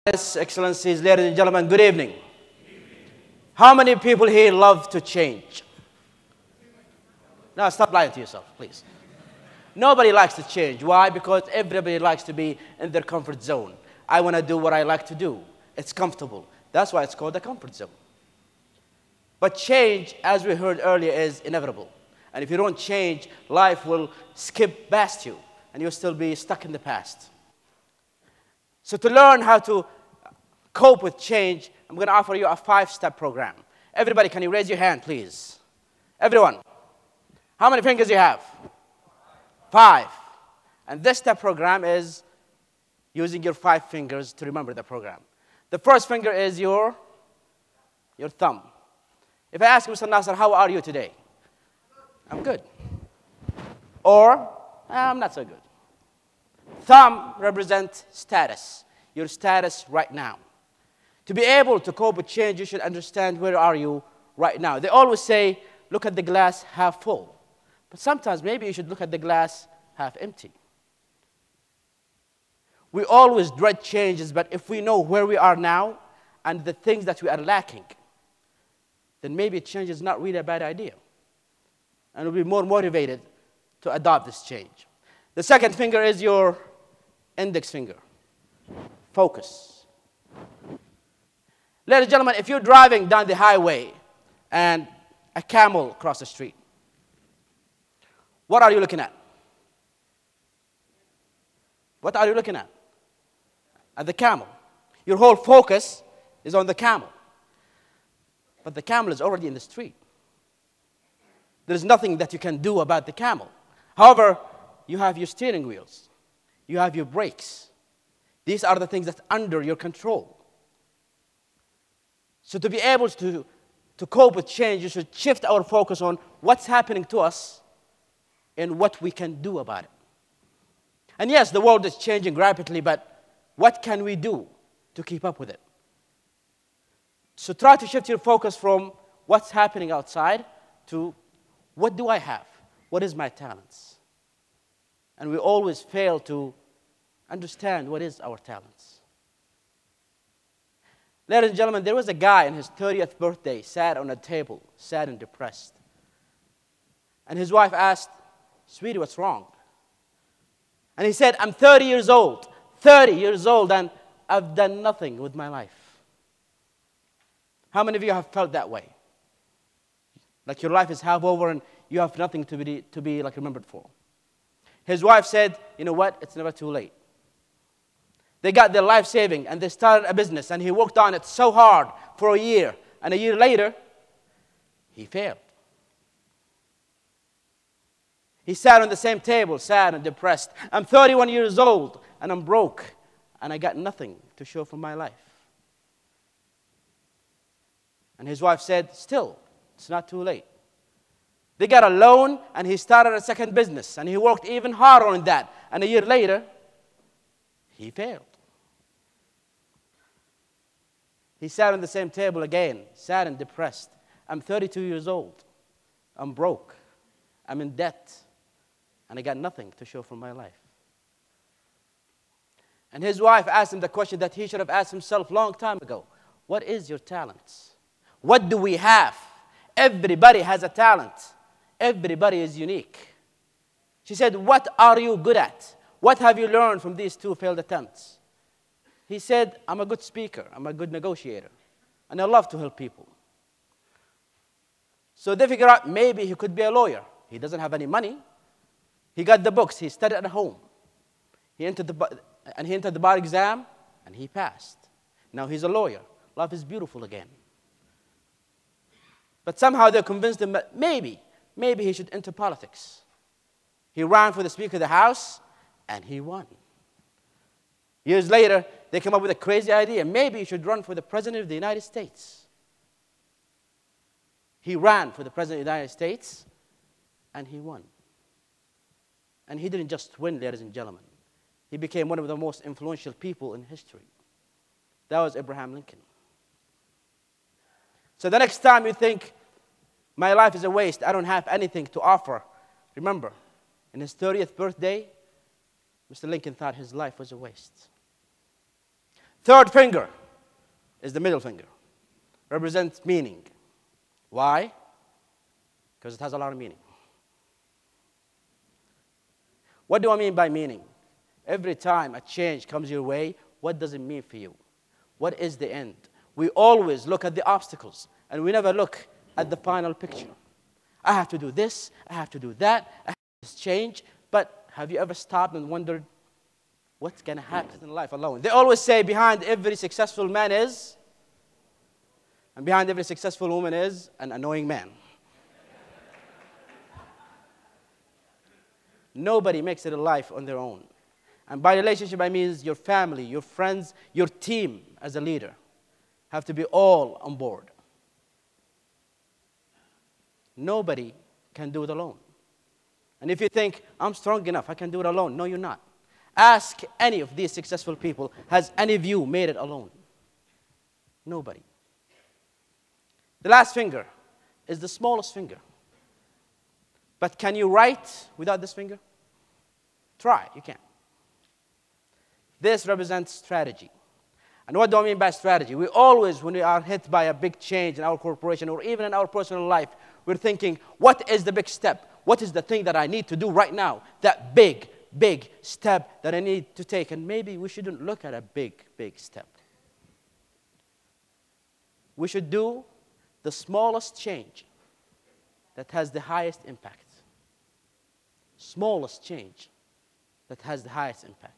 Yes, Excellencies, ladies and gentlemen, good evening. How many people here love to change? Now, stop lying to yourself, please. Nobody likes to change. Why? Because everybody likes to be in their comfort zone. I want to do what I like to do. It's comfortable. That's why it's called the comfort zone. But change, as we heard earlier, is inevitable. And if you don't change, life will skip past you, and you'll still be stuck in the past. So to learn how to cope with change, I'm going to offer you a 5-step program. Everybody, can you raise your hand, please? Everyone. How many fingers do you have? 5. And this step program is using your 5 fingers to remember the program. The first finger is your thumb. If I ask Mr. Nasser, how are you today? I'm good. Or, I'm not so good. Thumb represents status, your status right now. To be able to cope with change, you should understand where are you right now. They always say, look at the glass half full. But sometimes maybe you should look at the glass half empty. We always dread changes, but if we know where we are now and the things that we are lacking, then maybe change is not really a bad idea. And we'll be more motivated to adopt this change. The second finger is your index finger. Focus. Ladies and gentlemen, if you're driving down the highway and a camel across the street, what are you looking at? What are you looking at? At the camel. Your whole focus is on the camel. But the camel is already in the street. There's nothing that you can do about the camel. However, you have your steering wheels. You have your brakes. These are the things that's under your control. So to be able to cope with change, you should shift our focus on what's happening to us and what we can do about it. And yes, the world is changing rapidly, but what can we do to keep up with it? So try to shift your focus from what's happening outside to what do I have? What is my talents? And we always fail to understand what is our talents. Ladies and gentlemen, there was a guy on his 30th birthday, sat on a table, sad and depressed. And his wife asked, "Sweetie, what's wrong?" And he said, "I'm 30 years old, and I've done nothing with my life." How many of you have felt that way? Like your life is half over and you have nothing to be like remembered for. His wife said, "You know what? It's never too late." They got their life saving and they started a business, and he worked on it so hard for a year. And a year later, he failed. He sat on the same table, sad and depressed. "I'm 31 years old and I'm broke and I got nothing to show for my life." And his wife said, "Still, it's not too late." They got a loan and he started a second business and he worked even harder on that. And a year later, he failed. He sat on the same table again, sad and depressed. "I'm 32 years old. I'm broke. I'm in debt. And I got nothing to show for my life." And his wife asked him the question that he should have asked himself a long time ago. What is your talents? What do we have? Everybody has a talent. Everybody is unique. She said, "What are you good at? What have you learned from these 2 failed attempts?" He said, "I'm a good speaker. I'm a good negotiator. And I love to help people." So they figured out maybe he could be a lawyer. He doesn't have any money. He got the books. He studied at home. He entered the bar exam, and he passed. Now he's a lawyer. Life is beautiful again. But somehow they convinced him that maybe he should enter politics. He ran for the Speaker of the House, and he won. Years later, they came up with a crazy idea. Maybe he should run for the President of the United States. He ran for the President of the United States, and he won. And he didn't just win, ladies and gentlemen. He became one of the most influential people in history. That was Abraham Lincoln. So the next time you think, my life is a waste, I don't have anything to offer, remember, in his 30th birthday, Mr. Lincoln thought his life was a waste. Third finger is the middle finger. Represents meaning. Why? Because it has a lot of meaning. What do I mean by meaning? Every time a change comes your way, what does it mean for you? What is the end? We always look at the obstacles, and we never look at the final picture. I have to do this, I have to do that, I have to change. But have you ever stopped and wondered what's going to happen in life alone? They always say behind every successful man is, and behind every successful woman is an annoying man. Nobody makes it in life on their own. And by relationship, I mean your family, your friends, your team as a leader have to be all on board. Nobody can do it alone. And if you think, I'm strong enough, I can do it alone. No, you're not. Ask any of these successful people, has any of you made it alone? Nobody. The last finger is the smallest finger. But can you write without this finger? Try, you can. This represents strategy. And what do I mean by strategy? We always, when we are hit by a big change in our corporation or even in our personal life, we're thinking, what is the big step? What is the thing that I need to do right now? That big step that I need to take. And maybe we shouldn't look at a big step. We should do the smallest change that has the highest impact. Smallest change that has the highest impact.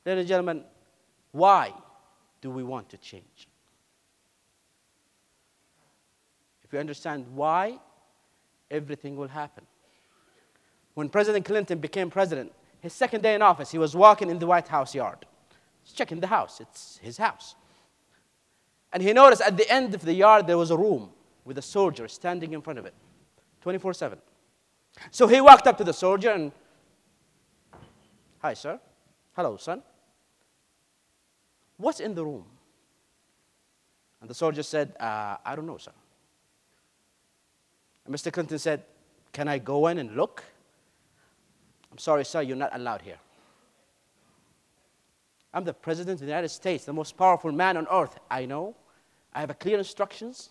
Ladies and gentlemen, why do we want to change? If you understand why, everything will happen. When President Clinton became president, his second day in office, he was walking in the White House yard. He's checking the house. It's his house. And he noticed at the end of the yard there was a room with a soldier standing in front of it, 24/7. So he walked up to the soldier and, hi, sir. Hello, son. What's in the room? And the soldier said, I don't know, sir. And Mr. Clinton said, can I go in and look? I'm sorry, sir, you're not allowed here. I'm the President of the United States, the most powerful man on earth. I know. I have clear instructions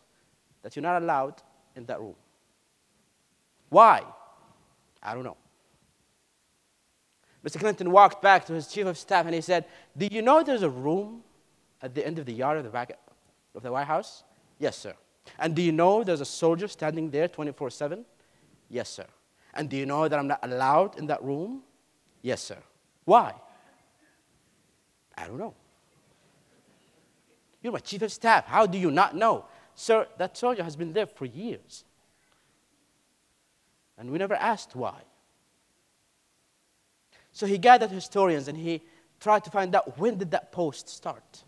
that you're not allowed in that room. Why? I don't know. Mr. Clinton walked back to his chief of staff and he said, do you know there's a room at the end of the yard of the back of the White House? Yes, sir. And do you know there's a soldier standing there 24/7? Yes, sir. And do you know that I'm not allowed in that room? Yes, sir. Why? I don't know. You're my chief of staff. How do you not know? Sir, that soldier has been there for years. And we never asked why. So he gathered historians and he tried to find out when did that post start.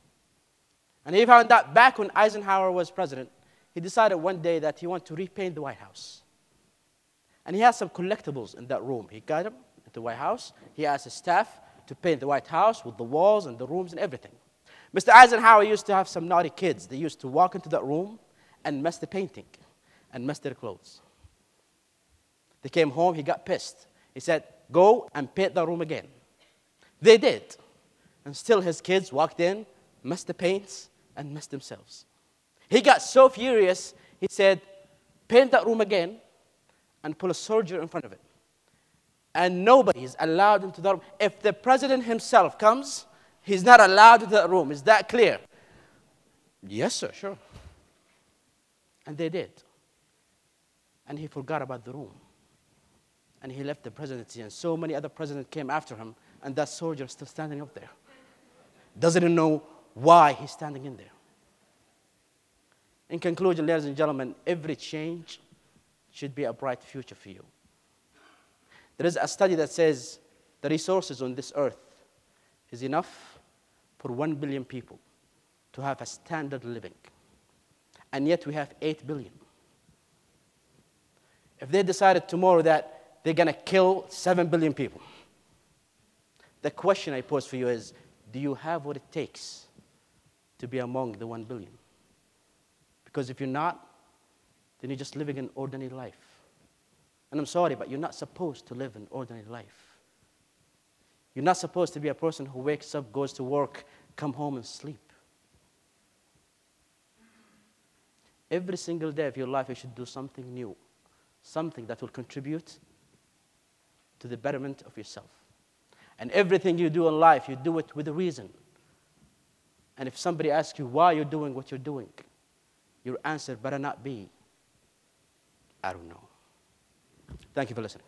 And he found out back when Eisenhower was president, he decided one day that he wanted to repaint the White House. And he had some collectibles in that room. He got them at the White House. He asked his staff to paint the White House with the walls and the rooms and everything. Mr. Eisenhower used to have some naughty kids. They used to walk into that room and mess the painting and mess their clothes. They came home, he got pissed. He said, go and paint that room again. They did. And still his kids walked in, messed the paints, and messed themselves. He got so furious, he said, paint that room again and put a soldier in front of it. And nobody is allowed into that room. If the president himself comes, he's not allowed into that room. Is that clear? Yes, sir, sure. And they did. And he forgot about the room. And he left the presidency, and so many other presidents came after him, and that soldier is still standing up there. Doesn't even know why he's standing in there. In conclusion, ladies and gentlemen, every change should be a bright future for you. There is a study that says the resources on this earth is enough for 1 billion people to have a standard living. And yet we have 8 billion. If they decided tomorrow that they're going to kill 7 billion people, the question I pose for you is, do you have what it takes to be among the 1 billion? Because if you're not, then you're just living an ordinary life. And I'm sorry, but you're not supposed to live an ordinary life. You're not supposed to be a person who wakes up, goes to work, come home and sleep. Every single day of your life, you should do something new, something that will contribute to the betterment of yourself. And everything you do in life, you do it with a reason. And if somebody asks you why you're doing what you're doing, your answer better not be, I don't know. Thank you for listening.